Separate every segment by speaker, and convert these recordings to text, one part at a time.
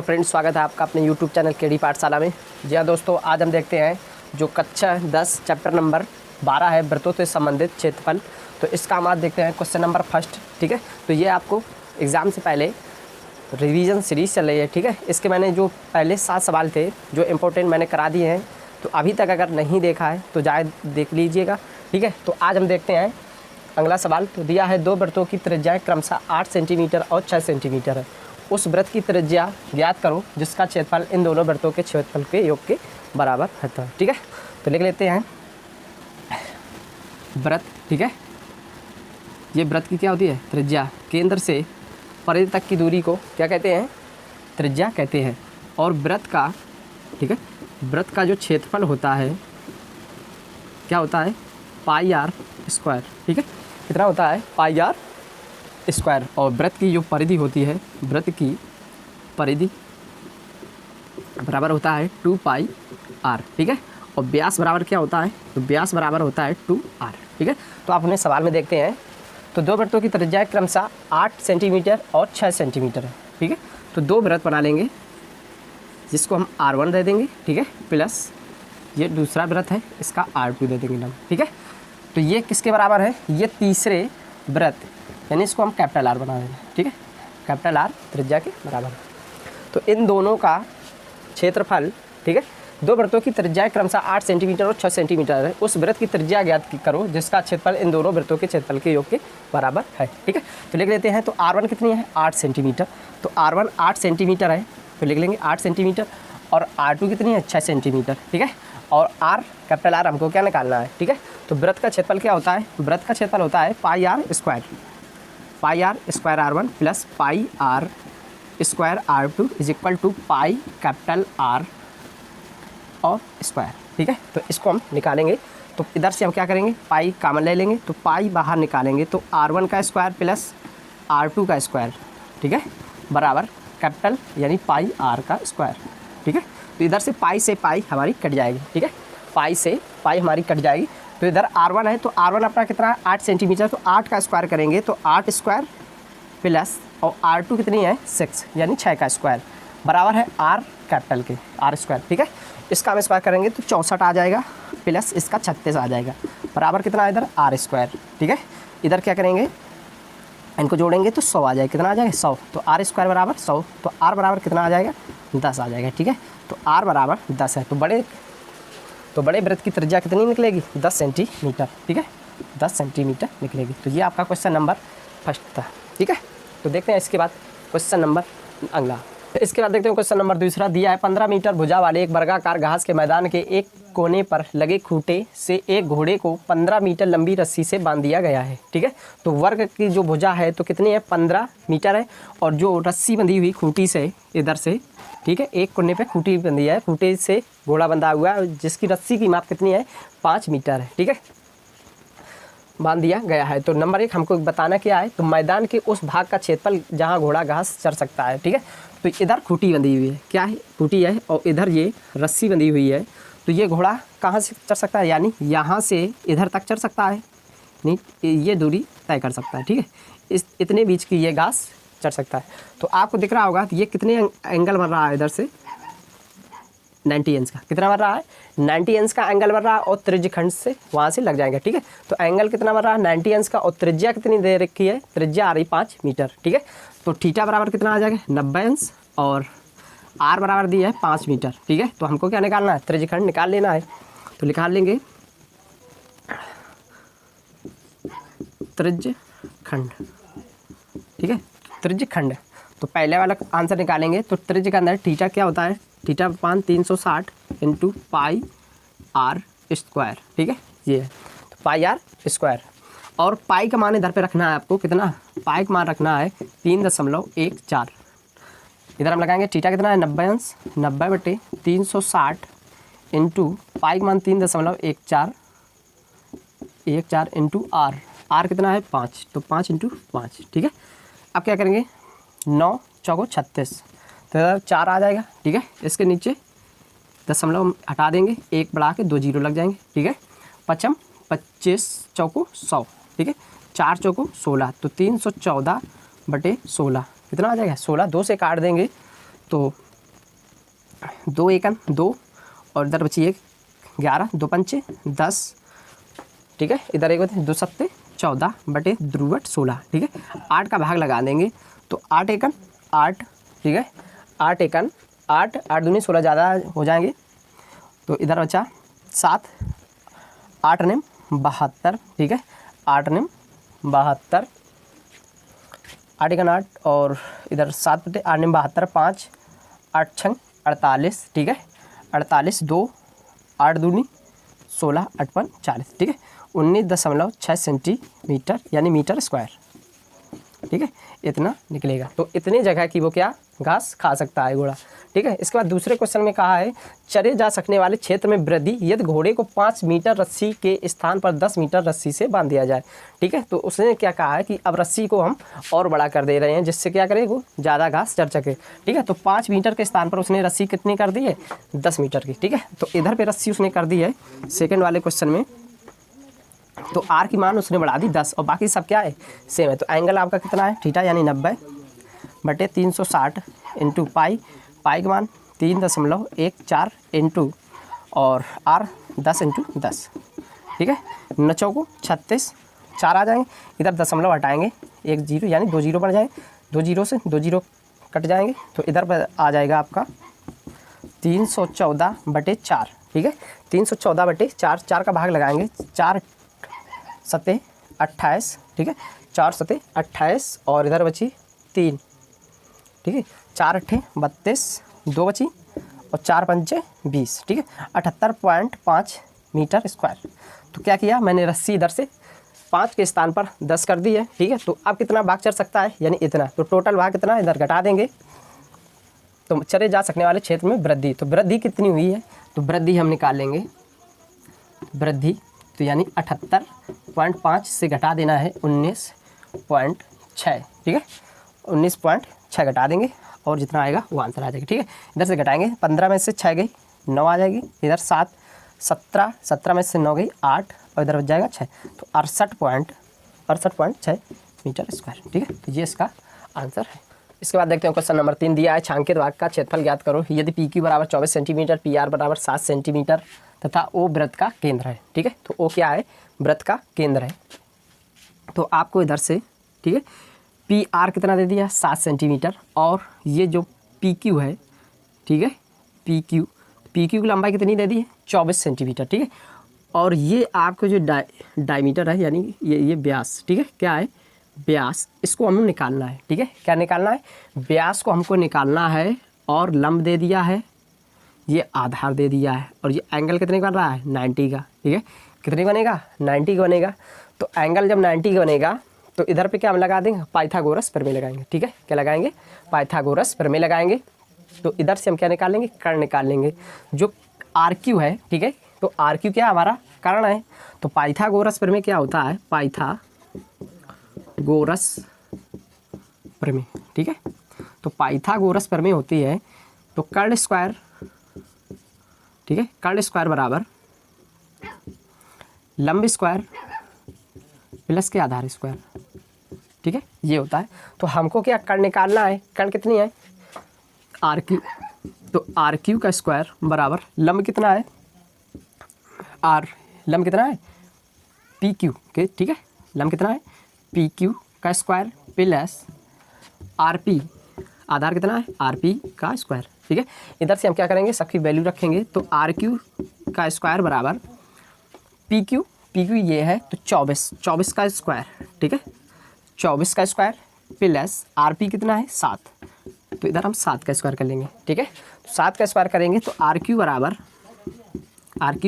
Speaker 1: Hello friends, स्वागत है आपका अपने यूट्यूब चैनल केडी पाठशाला में। जी हाँ दोस्तों, आज हम देखते हैं जो कक्षा 10 चैप्टर नंबर 12 है वृत्तों से संबंधित क्षेत्रफल। तो इसका हम आज देखते हैं क्वेश्चन नंबर फर्स्ट। ठीक है, तो ये आपको एग्ज़ाम से पहले रिवीजन सीरीज़ चल रही है। ठीक है, इसके मैंने जो पहले 7 सवाल थे जो इम्पोर्टेंट मैंने करा दिए हैं, तो अभी तक अगर नहीं देखा है तो जाए देख लीजिएगा। ठीक है, तो आज हम देखते हैं अगला सवाल। तो दिया है दो वृत्तों की त्रिज्याएँ क्रमशः 8 सेंटीमीटर और 6 सेंटीमीटर है। उस वृत्त की त्रिज्या ज्ञात करो जिसका क्षेत्रफल इन दोनों वृत्तों के क्षेत्रफल के योग के बराबर होता है। ठीक है, तो लिख लेते हैं वृत्त। ठीक है, ये वृत्त की क्या होती है? त्रिज्या। केंद्र से परिधि तक की दूरी को क्या कहते हैं? त्रिज्या कहते हैं। और वृत्त का, ठीक है, वृत्त का जो क्षेत्रफल होता है क्या होता है? Pi are square. ठीक है, कितना होता है? Pi are square. और वृत्त की जो परिधि होती है, वृत्त की परिधि बराबर होता है 2 पाई आर। ठीक है, और व्यास बराबर क्या होता है? तो व्यास बराबर होता है 2 आर। ठीक है, तो आप अपने सवाल में देखते हैं। तो दो वृत्तों की त्रिज्या क्रमशः 8 सेंटीमीटर और 6 सेंटीमीटर है। ठीक है, तो दो वृत्त बना लेंगे जिसको हम R1 दे देंगे। ठीक है, प्लस ये दूसरा वृत्त है, इसका R2 दे देंगे हम। ठीक है, तो ये किसके बराबर है? ये तीसरे वृत्त, यानी इसको हम कैपिटल आर बना देंगे। ठीक है, कैपिटल आर त्रिज्या के बराबर है। तो इन दोनों का क्षेत्रफल, ठीक है, दो वृत्तों की त्रिज्या क्रमशः 8 सेंटीमीटर और 6 सेंटीमीटर है। उस वृत्त की त्रिज्या ज्ञात करो जिसका क्षेत्रफल इन दोनों वृत्तों के क्षेत्रफल के योग के बराबर है। ठीक है, तो लिख लेते हैं। तो R1 कितनी है? 8 सेंटीमीटर। तो R1 8 सेंटीमीटर है, तो लिख लेंगे 8 सेंटीमीटर। और R2 कितनी है? 6 सेंटीमीटर। ठीक है, और R कैपिटल आर हमको क्या निकालना है? ठीक है, तो वृत्त का क्षेत्रफल क्या होता है? वृत्त का क्षेत्रफल होता है pi are square. Pi are square R1 plus pi are square R2 is equal to pi capital R और स्क्वायर। ठीक है, तो इसको हम निकालेंगे। तो इधर से हम क्या करेंगे? पाई कामन ले लेंगे, तो पाई बाहर निकालेंगे तो R1 का स्क्वायर प्लस R2 का स्क्वायर, ठीक है, बराबर कैपिटल यानी पाई आर का स्क्वायर। ठीक है, तो इधर से पाई हमारी कट जाएगी। ठीक है, पाई से पाई हमारी कट जाएगी। तो इधर R1 है, तो R1 अपना कितना है? 8 सेंटीमीटर। तो 8 का स्क्वायर करेंगे तो 8 स्क्वायर प्लस और R2 कितनी है? 6, यानी 6 का स्क्वायर बराबर है R कैपिटल के आर स्क्वायर। ठीक है, इसका हम स्क्वायर करेंगे तो 64 आ जाएगा प्लस इसका 36 आ जाएगा बराबर कितना है? इधर R स्क्वायर। ठीक है, इधर क्या करेंगे? इनको जोड़ेंगे तो 100 आ जाएगा। कितना आ जाएगा? 100। तो R स्क्वायर बराबर 100, तो R बराबर कितना आ जाएगा? 10 आ जाएगा। ठीक है, तो R बराबर 10 है। तो बड़े वृत्त की त्रिज्या कितनी निकलेगी? 10 सेंटीमीटर। ठीक है, 10 सेंटीमीटर निकलेगी। तो ये आपका क्वेश्चन नंबर फर्स्ट था। ठीक है, तो देखते हैं इसके बाद क्वेश्चन नंबर अगला। इसके बाद देखते हैं क्वेश्चन नंबर दूसरा। दिया है 15 मीटर भुजा वाले एक वर्गाकार घास के मैदान के एक कोने पर लगे खूंटे से एक घोड़े को 15 मीटर लंबी रस्सी से बांध दिया गया है। ठीक है, तो वर्ग की जो भुजा है तो कितनी है? 15 मीटर है। और जो रस्सी बंधी हुई खूंटी से इधर से, ठीक है, एक कोने पे खूंटी बंधी है, खूंटे से घोड़ा बंधा हुआ है जिसकी रस्सी की माप कितनी है? 5 मीटर है। ठीक है, बांध दिया गया है। तो नंबर 1 हमको बताना क्या है? तो मैदान के उस भाग का क्षेत्रफल जहां घोड़ा घास चर सकता है। ठीक है, तो इधर खूंटी बंधी हुई है, क्या है? खूंटी है, और इधर ये रस्सी बंधी हुई है। तो ये घोड़ा कहाँ से चढ़ सकता है? यानी यहाँ से इधर तक चढ़ सकता है, नहीं ये दूरी तय कर सकता है। ठीक है, इस इतने बीच की ये घास चढ़ सकता है। तो आपको दिख रहा होगा ये कितने एंगल बन रहा है? इधर से 90 अंश का। कितना बन रहा है? 90 अंश का एंगल बन रहा है, और त्रिज्यखंड से वहाँ से लग जाएगा। ठीक है, तो एंगल कितना बन रहा है? 90 अंश का। और त्रिज्या कितनी दे रखी है? त्रिज्या आ रही 5 मीटर। ठीक है, तो थीटा बराबर कितना आ जाएगा? 90 अंश, और आर बराबर दिया है 5 मीटर। ठीक है, तो हमको क्या निकालना है? त्रिज्यखंड निकाल लेना है। तो निकाल लेंगे त्रिज्यखंड। ठीक है, त्रिज्यखंड। तो पहले वाला आंसर निकालेंगे। तो त्रिज्य के अंदर थीटा क्या होता है? Theta upon 360 into pi are square. ठीक है, ये है तो पाई आर स्क्वायर। और पाई का मान इधर पे रखना है आपको। कितना? पाई का मान रखना है 3.14। इधर हम लगाएंगे थीटा कितना है? 90 अंश। 90/360 इंटू पाई का मान 3.14 इंटू आर कितना है? 5। तो 5 इंटू 5। ठीक है, अब क्या करेंगे? 9 चौको 36, तो 4 आ जाएगा। ठीक है, इसके नीचे दशमलव हटा देंगे, 1 बढ़ा के 2 जीरो लग जाएंगे। ठीक है, 5 25 चौको 100। ठीक है, 4 चौको 16, तो 314/16 कितना आ जाएगा? 16। 2 से काट देंगे तो 2 एकन 2 और इधर बची 1 11 2 पंचे 10, ठीक है। इधर एक होते 2 सत्ते 14 बटे द्रुवट 16, ठीक है। 8 का भाग लगा देंगे तो 8 एकन 8, ठीक है। 8 एकन 8 8 दूनी 16 ज़्यादा हो जाएंगे, तो इधर बचा 7, 8 ने 72, ठीक है। 8 ने 72, 8 एकन 8 और इधर 7 बटे 8 ने 72, 5 8 छंग 48, ठीक है। 48 2 8 दूनी 16 8 पन 40, ठीक है। 19.6 सेंटीमीटर यानी मीटर स्क्वायर, ठीक है। इतना निकलेगा। तो इतनी जगह की वो क्या घास खा सकता है घोड़ा, ठीक है। इसके बाद दूसरे क्वेश्चन में कहा है चरे जा सकने वाले क्षेत्र में वृद्धि यदि घोड़े को 5 मीटर रस्सी के स्थान पर 10 मीटर रस्सी से बांध दिया जाए, ठीक है। तो उसने क्या कहा है कि अब रस्सी को हम और बड़ा कर दे रहे हैं जिससे क्या करे वो ज़्यादा घास चर सके, ठीक है। तो 5 मीटर के स्थान पर उसने रस्सी कितनी कर दी है 10 मीटर की, ठीक है। तो इधर पर रस्सी उसने कर दी है सेकेंड वाले क्वेश्चन में, तो आर की मान उसने बढ़ा दी 10 और बाकी सब क्या है सेम है। तो एंगल आपका कितना है थीटा यानी 90 बटे 360 इंटू पाई, पाई का मान 3.14 इंटू और आर 10 इंटू 10, ठीक है। 9 चौको 36, 4 आ जाएंगे, इधर दशमलव हटाएंगे 1 जीरो यानी 2 जीरो बढ़ जाएंगे, 2 जीरो से 2 जीरो कट जाएंगे, तो इधर पर आ जाएगा आपका 314 बटे 4, ठीक है। 314 बटे 4, 4 का भाग लगाएंगे, 4 सत्ते 28, ठीक है। 4 सत्ते 28 और इधर बची 3, ठीक है। 4 अट्ठे 32, 2 बची और 4 पंचे 20, ठीक है। 78.5 मीटर स्क्वायर। तो क्या किया मैंने रस्सी इधर से 5 के स्थान पर 10 कर दी है, ठीक है। तो अब कितना भाग चढ़ सकता है यानी इतना, तो टोटल भाग कितना इधर घटा देंगे तो चरे जा सकने वाले क्षेत्र में वृद्धि, तो वृद्धि कितनी हुई है तो वृद्धि हम निकाल लेंगे, वृद्धि तो यानी 78.5 से घटा देना है 19.6, ठीक है। 19.6 घटा देंगे और जितना आएगा वो आंसर आ जाएगा, ठीक है। इधर से घटाएंगे 15 में से 6 गई 9 आ जाएगी, इधर 7 17, 17 में से 9 गई 8 और इधर बच जाएगा 6, तो 68.6 मीटर स्क्वायर, ठीक है। तो ये इसका आंसर है। इसके बाद देखते हैं क्वेश्चन नंबर 3 दिया है छांकित भाग का क्षेत्रफल ज्ञात करो यदि पी क्यू बराबर 24 सेंटीमीटर, पी आर बराबर 7 सेंटीमीटर तथा ओ वृत्त का केंद्र है, ठीक है। तो ओ क्या है वृत्त का केंद्र है, तो आपको इधर से, ठीक है, पी आर कितना दे दिया 7 सेंटीमीटर और ये जो पी क्यू है, ठीक है, पी क्यू की लंबाई कितनी दे दी है 24 सेंटीमीटर, ठीक है। और ये आपको जो डायमीटर है यानी ये व्यास, ठीक है, क्या है व्यास, इसको हमें निकालना है, ठीक है। क्या निकालना है व्यास को हमको निकालना है और लंब दे दिया है, ये आधार दे दिया है और ये एंगल कितने का बन रहा है 90 का, ठीक है। कितने बनेगा 90 का बनेगा, तो एंगल जब 90 का बनेगा तो इधर पे क्या हम लगा देंगे पाइथागोरस प्रमेय लगाएंगे, ठीक है। क्या लगाएंगे पाइथागोरस प्रमेय लगाएंगे, तो इधर से हम क्या निकाल लेंगे कर्ण निकाल लेंगे, जो आर क्यू है, ठीक है। तो आर क्यू क्या हमारा कर्ण है, तो पाइथागोरस प्रमेय क्या होता है पाइथागोरस प्रमेय, ठीक है। तो पाइथागोरस प्रमेय होती है तो कर्ण स्क्वायर, ठीक है, कर्ण स्क्वायर बराबर लंब स्क्वायर प्लस के आधार स्क्वायर, ठीक है, ये होता है। तो हमको क्या कर्ण निकालना है, कर्ण कितनी है आर क्यू, तो आर क्यू का स्क्वायर बराबर लंब कितना है आर, लंब कितना है पी क्यू के, ठीक है, लंब कितना है पी क्यू का स्क्वायर प्लस आर पी, आधार कितना है आर पी का स्क्वायर, ठीक है। इधर से हम क्या करेंगे सबकी वैल्यू रखेंगे, तो आर क्यू का स्क्वायर बराबर पी क्यू ये है तो 24 का स्क्वायर, ठीक है, 24 का स्क्वायर प्लस आर पी कितना है 7, तो इधर हम 7 का स्क्वायर कर लेंगे, ठीक है। तो 7 का स्क्वायर करेंगे तो आर क्यू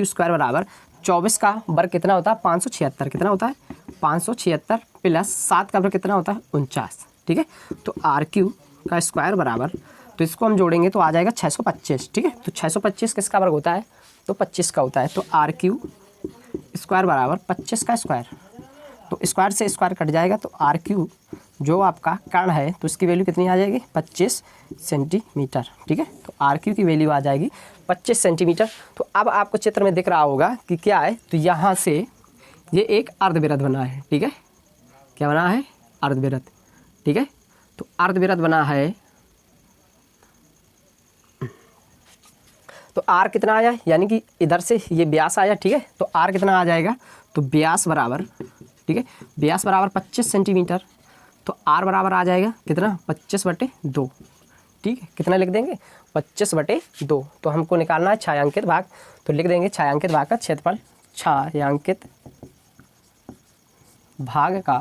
Speaker 1: स्क्वायर बराबर 24 का वर्ग कितना होता है 576, कितना होता है 576 प्लस 7 का वर्ग कितना होता है 49, ठीक है। तो आर क्यू का स्क्वायर बराबर, तो इसको हम जोड़ेंगे तो आ जाएगा 625, ठीक है। तो 625 किसका वर्ग होता है तो 25 का होता है, तो आर क्यू स्क्वायर बराबर 25 का स्क्वायर, तो स्क्वायर से स्क्वायर कट जाएगा, तो आर क्यू जो आपका कर्ण है तो इसकी वैल्यू कितनी आ जाएगी 25 सेंटीमीटर, ठीक है। तो आर क्यू की वैल्यू आ जाएगी 25 सेंटीमीटर। तो अब आपको चित्र में दिख रहा होगा कि क्या है, तो यहाँ से ये एक अर्धवृत्त बना है, ठीक है, क्या बना है अर्धवृत्त, ठीक है। तो अर्धवृत्त बना है, तो आर कितना आया, यानी कि इधर से ये व्यास आया, ठीक है। तो आर कितना आ जाएगा, तो व्यास बराबर, ठीक है, व्यास बराबर 25 सेंटीमीटर, तो आर बराबर आ जाएगा कितना, 25/2, ठीक है। कितना लिख देंगे, 25/2। तो हमको निकालना है छायांकित भाग, तो लिख देंगे छायांकित भाग का क्षेत्रफल, छायांकित भाग का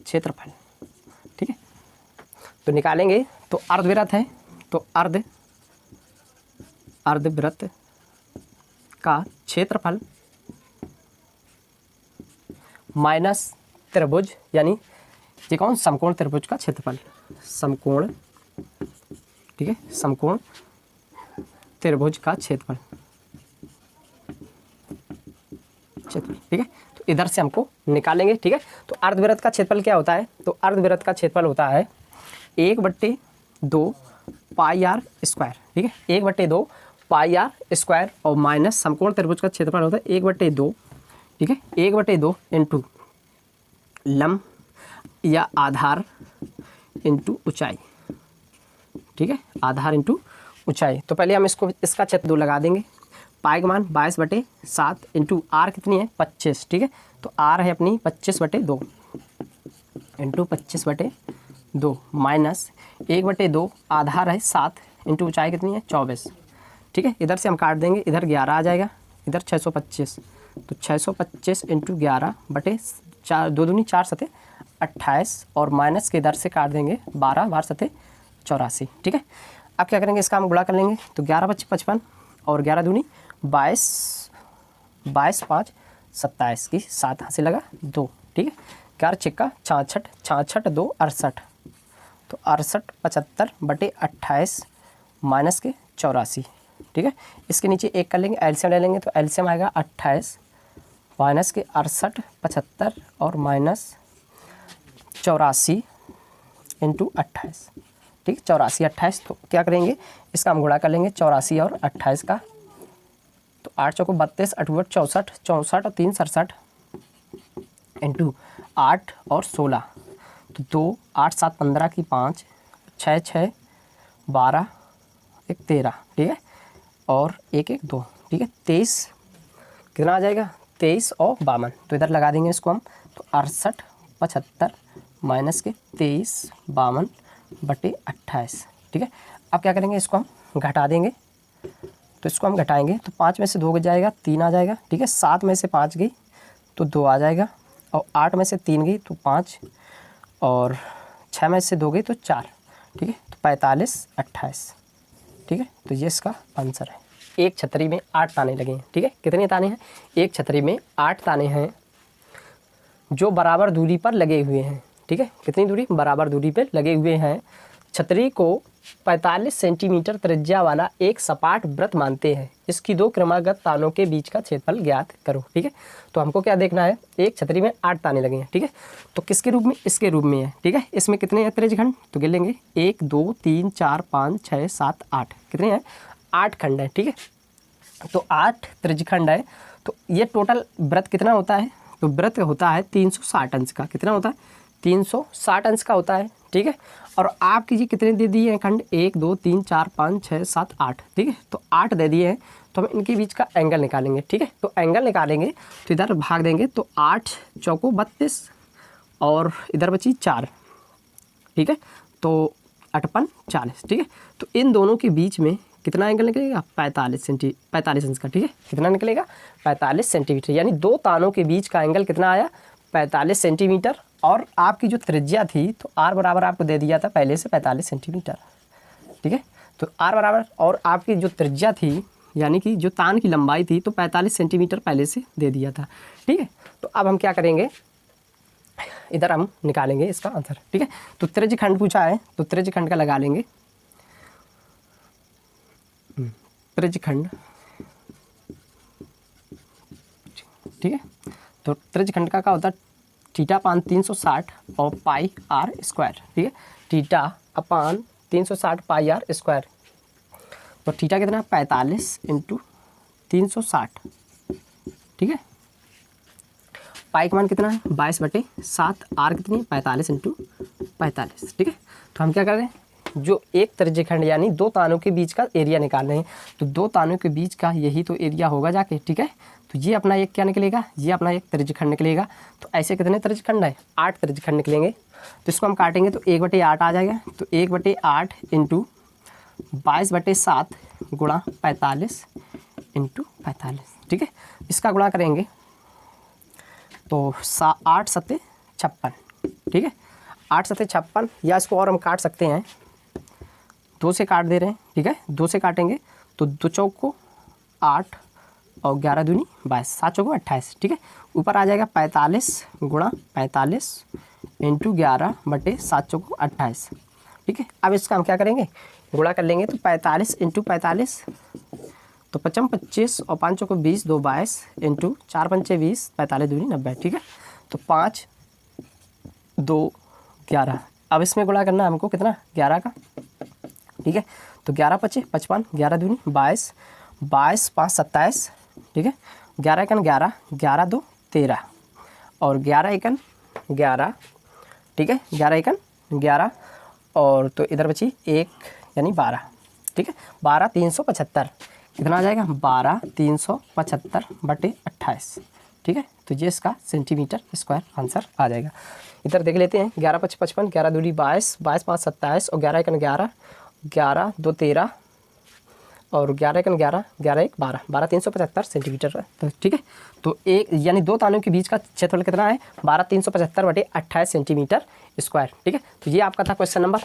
Speaker 1: क्षेत्रफल, ठीक है। तो निकालेंगे, तो अर्धवृत्त है, तो अर्धवृत्त का क्षेत्रफल माइनस त्रिभुज, यानी ये कौन, समकोण त्रिभुज का क्षेत्रफल, समकोण, ठीक है, समकोण त्रिभुज का क्षेत्रफल, ठीक है। तो इधर से हमको निकालेंगे, ठीक है। तो अर्धवृत्त का क्षेत्रफल क्या होता है, तो अर्धवृत्त का क्षेत्रफल होता है 1/2 पाई आर स्क्वायर, ठीक है, 1/2 पाई आर स्क्वायर, और माइनस समकोण त्रिभुज का क्षेत्रफल होता है 1/2, ठीक है, 1/2 इंटू लंब या आधार इंटू ऊंचाई, ठीक है, आधार इंटू ऊंचाई। तो पहले हम इसका क्षेत्र 2 लगा देंगे, पाई का मान 22/7 इंटू आर कितनी है 25, ठीक है। तो आर है अपनी 25/2 इंटू 25/2 माइनस 1/2 आधार है 7 इंटू ऊंचाई कितनी है 24, ठीक है। इधर से हम काट देंगे, इधर 11 आ जाएगा, इधर 625, तो 625 इंटू 11/4, 2 दूनी 4 सते 28, और माइनस के इधर से काट देंगे 12 बार सते 84, ठीक है। अब क्या करेंगे, इसका हम गुणा कर लेंगे, तो 11×5 = 55 और 11 दूनी 22, 22×5 = 27 की 7 हाथ से लगा 2, ठीक है। 4×6 = 66, 66 2 68, तो 68 75/28 माइनस के 84, ठीक है। इसके नीचे 1 कर लेंगे, एलसीएम ले लेंगे, तो एलसीएम आएगा 28 माइनस के 68 75 और माइनस 84 इंटू 28, ठीक है, 84 28। तो क्या करेंगे, इसका हम गुणा कर लेंगे 84 और 28 का, तो 8 चौको 32, 8 8 64, 64 और 3 67 इंटू 8 और 16, तो 2 8 7 15 की 5, 6 6 12 1 13, ठीक है, और 1 1 2, ठीक है, 23 कितना आ जाएगा, 23 और 52। तो इधर लगा देंगे इसको हम, तो 68 75 माइनस के 23 52/28, ठीक है। अब क्या करेंगे, इसको हम घटा देंगे, तो इसको हम घटाएंगे, तो 5 में से 2 जाएगा 3 आ जाएगा, ठीक है, 7 में से 5 गई तो 2 आ जाएगा, और 8 में से 3 गई तो 5, और 6 में से 2 गई तो 4, ठीक है, तो 45 28, ठीक है। तो ये इसका आंसर है। एक छतरी में 8 ताने लगे हैं, ठीक है। कितने ताने हैं, एक छतरी में 8 ताने हैं जो बराबर दूरी पर लगे हुए हैं, ठीक है। कितनी दूरी, बराबर दूरी पर लगे हुए हैं। छतरी को 45 सेंटीमीटर त्रिज्या वाला एक सपाट वृत्त मानते हैं, इसकी 2 क्रमागत तानों के बीच का क्षेत्रफल ज्ञात करो, ठीक है। तो हमको क्या देखना है, एक छतरी में 8 ताने लगे हैं, ठीक है। तो किसके रूप में, इसके रूप में है, ठीक है। इसमें कितने हैं त्रिज्यखंड, तो गिन लेंगे 1 2 3 4 5 6 7 8, कितने हैं 8 खंड है, ठीक है। तो 8 त्रिज्यखंड है। तो ये टोटल वृत्त कितना होता है, तो वृत्त होता है 360 अंश का, कितना होता है 360 अंश का होता है, ठीक है। और आपकी जी कितने दे दिए हैं खंड, 1 2 3 4 5 6 7 8, ठीक है। तो 8 दे दिए हैं, तो हम इनके बीच का एंगल निकालेंगे, ठीक है। तो एंगल निकालेंगे तो इधर भाग देंगे, तो 8 चौको 32 और इधर बची 4, ठीक है। तो 8 × 40, ठीक है। तो इन दोनों के बीच में कितना एंगल निकलेगा, 45 अंश का, ठीक है। कितना निकलेगा 45 सेंटीमीटर, यानी 2 तानों के बीच का एंगल कितना आया 45 सेंटीमीटर। और आपकी जो त्रिज्या थी, तो आर बराबर आपको दे दिया था पहले से 45 सेंटीमीटर, ठीक है। तो आर बराबर, और आपकी जो त्रिज्या थी यानी कि जो तान की लंबाई थी, तो 45 सेंटीमीटर पहले से दे दिया था, ठीक है। तो अब हम क्या करेंगे, इधर हम निकालेंगे इसका आंसर, ठीक है। तो त्रिज्यखंड पूछा है, तो त्रिज्यखंड का लगा लेंगे, त्रिज्यखंड, ठीक है। तो त्रिज्यखंड का क्या होता है, थीटा अपान 360 और पाई आर स्क्वायर, ठीक है। Theta upon 360 pi are square, तो थीटा कितना 45 इंटू 360, ठीक है। पाई का मान कितना है 22/7, आर कितनी है 45 इंटू 45, ठीक है। तो हम क्या कर रहे हैं, जो एक त्रिज्यखंड यानी दो तानों के बीच का एरिया निकाल रहे हैं, तो दो तानों के बीच का यही तो एरिया होगा जाके, ठीक है। तो ये अपना एक क्या निकलेगा, ये अपना एक त्रिज्यखंड निकलेगा। तो ऐसे कितने त्रिज्यखंड है, 8 त्रिज्यखंड निकलेंगे। तो इसको हम काटेंगे तो 1/8 आ जाएगा। तो 1/8 इंटू 22/7 गुणा 45 इंटू 45, ठीक है। इसका गुणा करेंगे तो 8 सत्ते 56, ठीक है। 8 सत्ते 56, या इसको और हम काट सकते हैं, 2 से काट दे रहे हैं, ठीक है। 2 से काटेंगे तो 2 चौक को 8 और 11 दूनी 22, 7 चौक को 28, ठीक है। ऊपर आ जाएगा 45 गुणा 45 इंटू 11/7 चौक को 28, ठीक है। अब इसका हम क्या करेंगे, गुणा कर लेंगे। तो 45 इंटू 45 तो 55 25 और 5 चौक को 20, 2 22 इंटू 4 पंचे 20, 45 दूनी 90, ठीक है। तो 5 2 11, अब इसमें गुणा करना हमको कितना, 11 का, ठीक है। तो 11 पचे 55, 11 दूनी 22, 22 5 27, ठीक है। 11 एकन 11, 11 2 13 और 11 एकन 11, ठीक है। 11 एकन 11 और तो इधर बची 1 यानी 12, ठीक है। 12 375 कितना आ जाएगा, 12 375/28, ठीक है। तो ये इसका सेंटीमीटर स्क्वायर आंसर आ जाएगा। इधर देख लेते हैं, 11 5 55, 11 दूनी 22, 22 5 27 और 11 एकन 11, 11 2 13 और 11 एकन 11, 11 1 12, 12 375 सेंटीमीटर, तो ठीक है। तो एक यानी दो तानों के बीच का क्षेत्रफल कितना है, 12 375/28 सेंटीमीटर स्क्वायर, ठीक है। तो ये आपका था क्वेश्चन नंबर।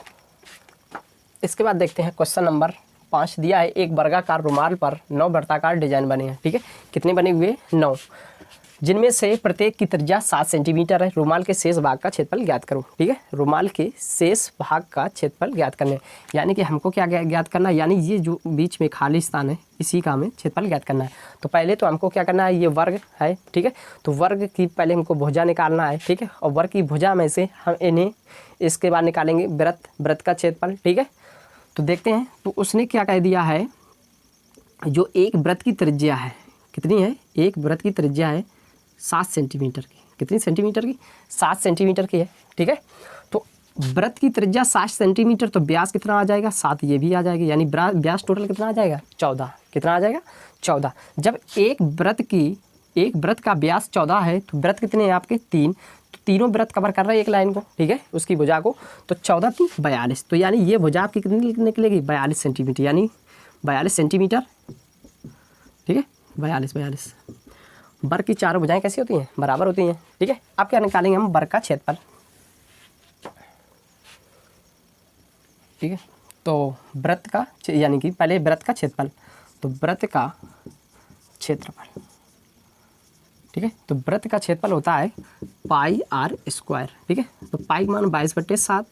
Speaker 1: इसके बाद देखते हैं क्वेश्चन नंबर 5 दिया है, एक वर्गाकार रुमाल पर 9 वृत्ताकार डिजाइन बने हैं, ठीक है। कितने बने हुए, 9, जिनमें से प्रत्येक की त्रिज्या 7 सेंटीमीटर है। रुमाल के शेष भाग का क्षेत्रफल ज्ञात करो, ठीक है। रुमाल के शेष भाग का क्षेत्रफल ज्ञात करने, यानी कि हमको क्या ज्ञात करना है, यानी ये जो बीच में खाली स्थान है इसी का हमें क्षेत्रफल ज्ञात करना है। तो पहले तो हमको क्या करना है, ये वर्ग है, ठीक है। तो वर्ग की पहले हमको भुजा निकालना है, ठीक है। और वर्ग की भुजा में से हम इन्हें इसके बाद निकालेंगे वृत्त का क्षेत्रफल, ठीक है। तो देखते हैं, तो उसने क्या कह दिया है, जो एक वृत्त की त्रिज्या है कितनी है, एक वृत्त की त्रिज्या है 7 सेंटीमीटर की, कितनी सेंटीमीटर की, 7 सेंटीमीटर की है, ठीक है। तो वृत्त की त्रिज्या 7 सेंटीमीटर, तो व्यास कितना आ जाएगा, 7, ये भी आ जाएगा, यानी व्यास टोटल कितना आ जाएगा, 14, कितना आ जाएगा, 14। जब एक वृत्त का व्यास 14 है, तो वृत्त कितने हैं आपके, 3, तो तीनों वृत्त कवर कर रहे हैं एक लाइन को, ठीक है, उसकी भुजा को। तो 14 3 42, तो यानी ये भुजा आपकी कितनी निकलेगी, 42 सेंटीमीटर, यानी 42 सेंटीमीटर, ठीक है। 42 वर्ग की चारों भुजाएं कैसी होती हैं, बराबर होती हैं, ठीक है। अब क्या निकालेंगे हम, वर्ग का क्षेत्रफल, ठीक है। तो वृत्त का यानी कि पहले वृत्त का क्षेत्रफल, तो वृत्त का क्षेत्रफल, ठीक है। तो वृत्त का क्षेत्रफल होता है πr², ठीक है। तो पाई मान 22/7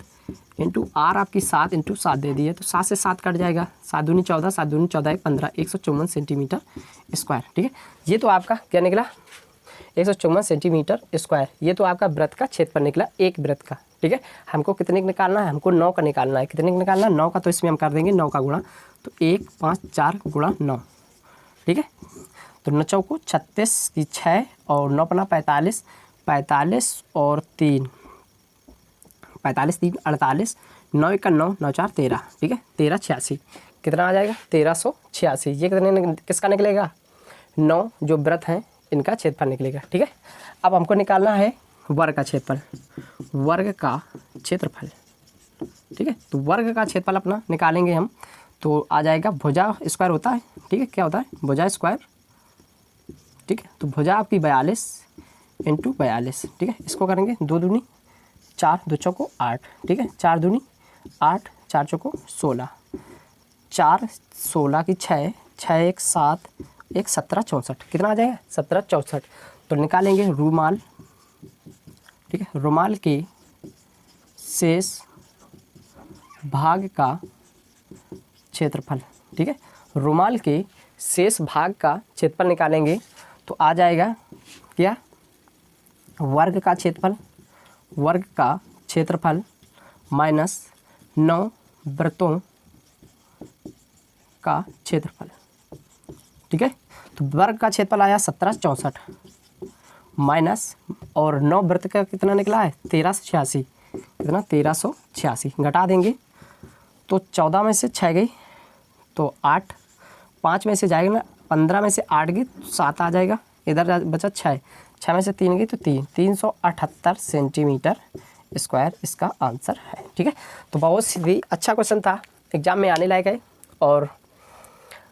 Speaker 1: इंटू आर आपकी 7 इंटू 7 दे दी है, तो 7 से 7 कट जाएगा, 7 दूनी 14, 7 दूनी 14 15, 154 सेंटीमीटर स्क्वायर, ठीक है। ये तो आपका क्या निकला, 154 सेंटीमीटर स्क्वायर। ये तो आपका वृत्त का क्षेत्रफल निकला एक वृत्त का, ठीक है। हमको कितने का निकालना है, हमको 9 का निकालना है। कितने का निकालना है, 9 का। तो इसमें हम कर देंगे 9 का गुणा, तो 1 5 4 गुणा 9, ठीक है। तो 9 चौको 36 की 6 और 9 पना 45, 45 और 3 45 3 48, 9 1 9, 9 4 13, ठीक है। 1386 कितना आ जाएगा, 1386। ये कितने किसका निकलेगा, 9 जो वृत्त हैं इनका क्षेत्रफल निकलेगा, ठीक है। अब हमको निकालना है वर्ग का क्षेत्रफल, वर्ग का क्षेत्रफल, ठीक है। तो वर्ग का क्षेत्रफल अपना निकालेंगे हम, तो आ जाएगा भुजा स्क्वायर होता है, ठीक है। क्या होता है, भुजा स्क्वायर, ठीक है। तो भुजा आपकी 42 इंटू 42, ठीक है। इसको करेंगे 2 दूनी 4, 2 चौको 8, ठीक है। 4 दूनी 8, 4 चौको 16, 4 16 की 6, 6 1 7, 1 17 64, कितना आ जाएगा, 17 64। तो निकालेंगे रुमाल, ठीक है। रुमाल के शेष भाग का क्षेत्रफल, ठीक है। रुमाल के शेष भाग का क्षेत्रफल निकालेंगे तो आ जाएगा क्या, वर्ग का क्षेत्रफल, वर्ग का क्षेत्रफल माइनस 9 वृत्तों का क्षेत्रफल, ठीक है। तो वर्ग का क्षेत्रफल आया 17 64 माइनस, और 9 वृत्त का कितना निकला है, 1386, कितना 1386 घटा देंगे तो 14 में से 6 गई तो 8, 5 में से जाएगी ना, 15 में से 8 गई तो 7 आ जाएगा, इधर बचा 6, 6 में से 3 गई तो 378 सेंटीमीटर स्क्वायर इसका आंसर है। ठीक है, तो बहुत ही अच्छा क्वेश्चन था, एग्जाम में आने लायक है और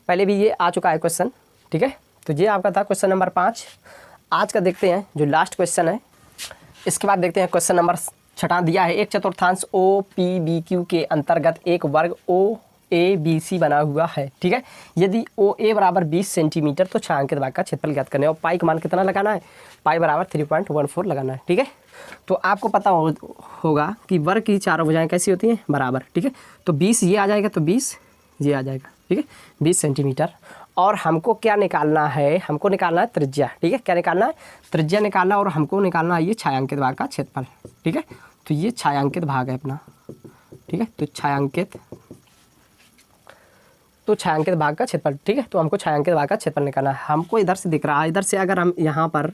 Speaker 1: पहले भी ये आ चुका है क्वेश्चन। ठीक है, तो ये आपका था क्वेश्चन नंबर 5। आज का देखते हैं जो लास्ट क्वेश्चन है, इसके बाद देखते हैं क्वेश्चन नंबर 6 दिया है। एक चतुर्थांश OPBQ के अंतर्गत एक वर्ग OABC बना हुआ है। ठीक है, यदि OA बराबर 20 सेंटीमीटर तो छायांकित भाग का क्षेत्रफल ज्ञात करना है और पाई का मान कितना लगाना है, पाई बराबर 3.14 लगाना है। ठीक है, तो आपको पता होगा कि वर्ग की चारों भुजाएं कैसी होती हैं, बराबर। ठीक है, तो 20 ये आ जाएगा तो 20 ये आ जाएगा। ठीक है, 20 सेंटीमीटर। और हमको क्या निकालना है, हमको निकालना है त्रिज्या। ठीक है, क्या निकालना है, त्रिज्या निकालना, और हमको निकालना है ये छायांकित भाग का क्षेत्रफल। ठीक है, तो ये छायांकित भाग है अपना। ठीक है, तो छायांकित भाग का क्षेत्रफल। ठीक है, तो हमको छायांकित भाग का क्षेत्रफल निकालना है। हमको इधर से दिख रहा है, इधर से अगर हम यहाँ पर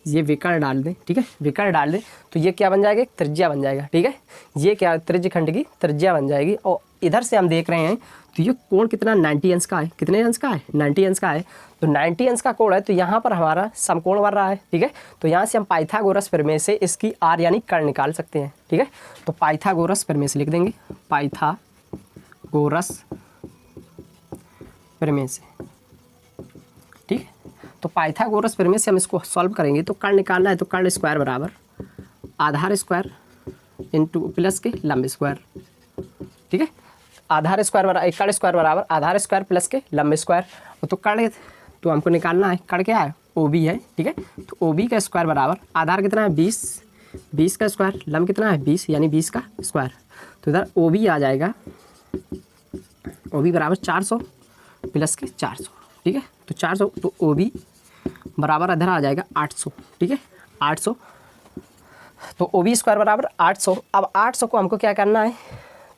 Speaker 1: ये विकर्ण डाल दें, ठीक है, विकर्ण डाल दें तो ये क्या बन जाएगा, एक त्रिज्या बन जाएगा। ठीक है, ये क्या त्रिज्य खंड की त्रिज्या बन जाएगी। और इधर से हम देख रहे हैं तो ये कोण कितना 90 अंश का है। कितने अंश का है, 90 अंश का है। तो 90 अंश का कोण है तो यहाँ पर हमारा समकोण बन रहा है। ठीक है, तो यहाँ से हम पाइथागोरस प्रमेय से इसकी आर यानी कर्ण निकाल सकते हैं। ठीक है, तो पाइथागोरस प्रमेय से लिख देंगे, पाइथागोरस प्रमेय से। ठीक है, तो पाइथागोरस प्रमेय से हम इसको सॉल्व करेंगे तो कर्ण निकालना है, तो कर्ण स्क्वायर बराबर आधार स्क्वायर इंटू प्लस के लंब स्क्वायर। ठीक है, आधार स्क्वायर बराबर कर्ण स्क्वायर बराबर आधार स्क्वायर प्लस के लंब स्क्वायर। तो कर्ण तो हमको निकालना है, कर्ण क्या है, OB है। ठीक है, तो OB का स्क्वायर बराबर आधार कितना है 20, 20 का स्क्वायर, लंब कितना है 20 यानी 20 का स्क्वायर। तो इधर OB आ जाएगा, OB बराबर 400 प्लस के 400। ठीक है, तो 400, तो OB बराबर इधर आ जाएगा 800। ठीक है, 800, तो OB स्क्वायर बराबर 800। अब 800 को हमको क्या करना है,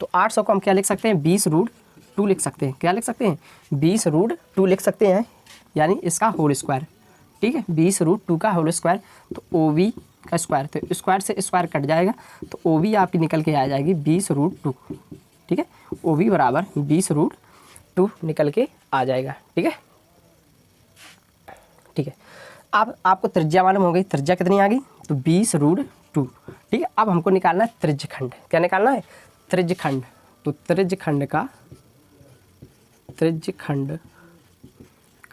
Speaker 1: तो 800 को हम क्या लिख सकते हैं, 20√2 लिख सकते हैं। क्या लिख सकते हैं, 20√2 लिख सकते हैं, यानी इसका होल स्क्वायर। ठीक है, 20√2 का होल स्क्वायर। तो OB का स्क्वायर, तो स्क्वायर से स्क्वायर कट जाएगा तो OB आपकी निकल के आ जाएगी 20√2। ठीक है, OB बराबर 20√2 निकल के आ जाएगा। ठीक है, ठीक है, अब आपको त्रिज्या मालूम हो गई, त्रिज्या कितनी आ गई, तो 20√2। ठीक है, अब हमको निकालना है त्रिज्यखंड। क्या निकालना है, त्रिज्यखंड। तो त्रिज्यखंड का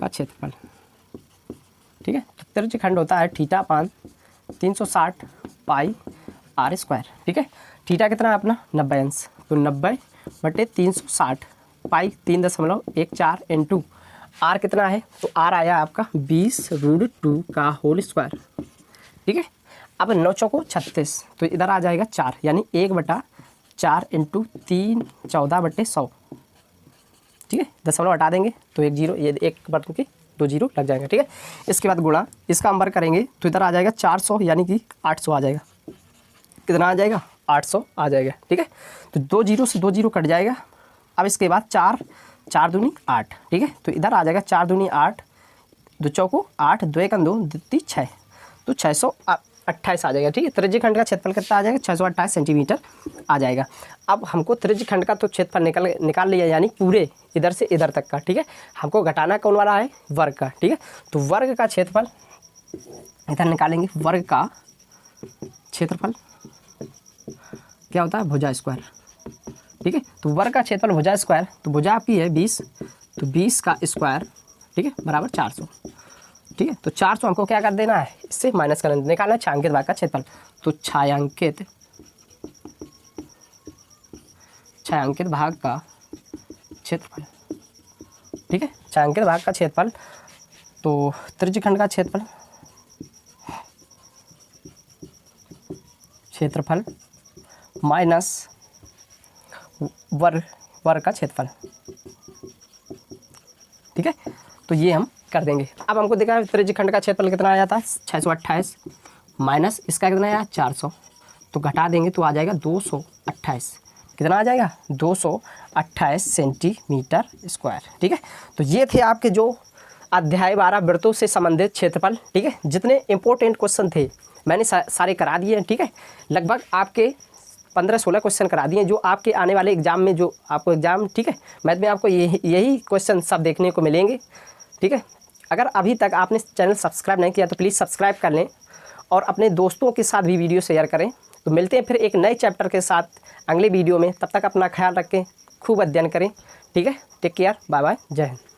Speaker 1: क्षेत्रफल। ठीक है, तो त्रिज्यखंड होता है θ 360 पाई r स्क्वायर। ठीक है, थीटा कितना है अपना 90 अंश, तो 90/360 पाई 3.14 इंटू आर कितना है, तो आर आया आपका 20√2 का होल स्क्वायर। ठीक है, अब 9 चौको 36, तो इधर आ जाएगा 4 यानी 1/4 इंटू 3 14/100। ठीक है, दशमलव हटा देंगे तो 1 0, ये 1 बटन के 2 0 लग जाएगा। ठीक है, इसके बाद गुणा, इसका हम वर्ग करेंगे तो इधर आ जाएगा 400 यानी कि 800 आ जाएगा। कितना आ जाएगा, 800 आ जाएगा। ठीक है, तो 2 0 से 2 0 कट जाएगा। अब इसके बाद 4 दूनी 8। ठीक है, तो इधर आ जाएगा 4 दूनी 8, 2 चौको 8, 2 1 2 2 6, तो 628 आ जाएगा। ठीक है, त्रिज्यखंड का क्षेत्रफल कितना आ जाएगा, 628 सेंटीमीटर आ जाएगा। अब हमको त्रिज्यखंड का तो क्षेत्रफल निकाल लिया, यानी पूरे इधर से इधर तक का। ठीक है, हमको घटाना कौन वाला है, वर्ग का। ठीक है, तो वर्ग का क्षेत्रफल इधर निकालेंगे, वर्ग का क्षेत्रफल क्या होता है, भुजा स्क्वायर। ठीक है, तो वर्ग का क्षेत्रफल भुजा स्क्वायर, तो भुजा आपकी है 20, तो 20 का स्क्वायर। ठीक है, बराबर 400। ठीक है, तो 400 हमको क्या कर देना है, इससे माइनस कर निकालना है छायांकित भाग का क्षेत्रफल। तो छायांकित भाग का क्षेत्रफल। ठीक है, छायांकित भाग का क्षेत्रफल, तो त्रिज्यखंड का क्षेत्रफल माइनस वर्ग का क्षेत्रफल। ठीक है, तो ये हम कर देंगे। अब हमको देखा त्रिज्यखंड का क्षेत्रफल कितना आ जाता है 628 माइनस इसका कितना आया 400, तो घटा देंगे तो आ जाएगा 228। कितना आ जाएगा 228 सेंटीमीटर स्क्वायर। ठीक है, तो ये थे आपके जो अध्याय 12 वृत्तों से संबंधित क्षेत्रफल। ठीक है, जितने इंपॉर्टेंट क्वेश्चन थे मैंने सारे करा दिए हैं। ठीक है, लगभग आपके 15-16 क्वेश्चन करा दिए जो आपके आने वाले एग्जाम में, जो आपको एग्जाम, ठीक है, मैथ में आपको यही क्वेश्चन सब देखने को मिलेंगे, ठीक है। अगर अभी तक आपने चैनल सब्सक्राइब नहीं किया तो प्लीज़ सब्सक्राइब कर लें और अपने दोस्तों के साथ भी वीडियो शेयर करें। तो मिलते हैं फिर एक नए चैप्टर के साथ अगले वीडियो में। तब तक अपना ख्याल रखें, खूब अध्ययन करें, ठीक है। टेक केयर, बाय बाय, जय हिंद।